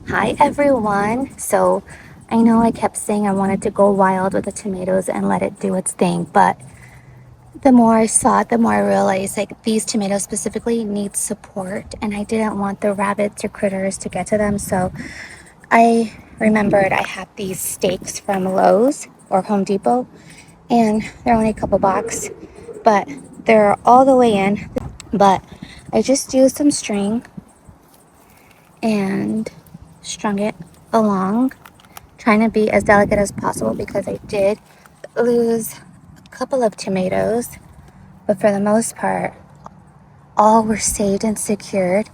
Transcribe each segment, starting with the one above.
Hi everyone. So I know I kept saying I wanted to go wild with the tomatoes and let it do its thing, but the more I saw it, the more I realized like these tomatoes specifically need support, and I didn't want the rabbits or critters to get to them. So I remembered I had these stakes from Lowe's or Home Depot, and they're only a couple bucks, but they're all the way in. But I just used some string and strung it along, trying to be as delicate as possible because I did lose a couple of tomatoes, but for the most part, all were saved and secured.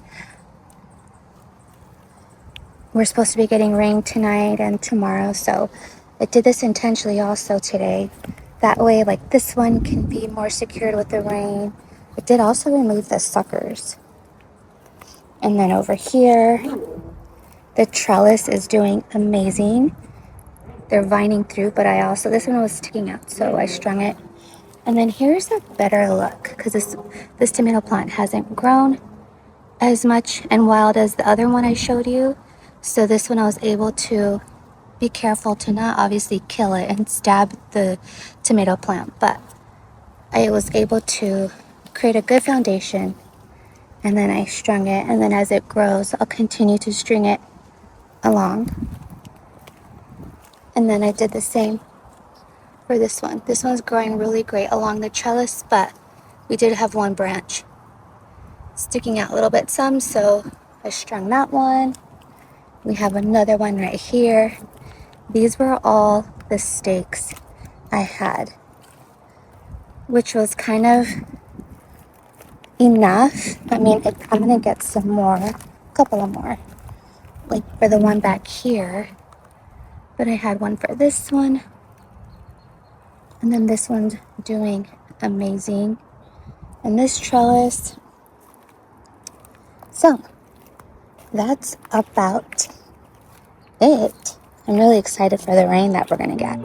We're supposed to be getting rain tonight and tomorrow, so I did this intentionally also today. That way, like this one can be more secured with the rain. I did also remove the suckers. And then over here, the trellis is doing amazing. They're vining through, but this one was sticking out, so I strung it. And then here's a better look, because this tomato plant hasn't grown as much and wild as the other one I showed you. So this one I was able to be careful to not obviously kill it and stab the tomato plant, but I was able to create a good foundation, and then I strung it, and then as it grows, I'll continue to string it along. And then I did the same for this one. This one's growing really great along the trellis, but we did have one branch sticking out a little bit some, so I strung that one. We have another one right here. These were all the stakes I had, which was kind of enough. I mean, I'm gonna get some more, a couple of more, like for the one back here, but I had one for this one, and then this one's doing amazing, and this trellis. So that's about it. I'm really excited for the rain that we're gonna get.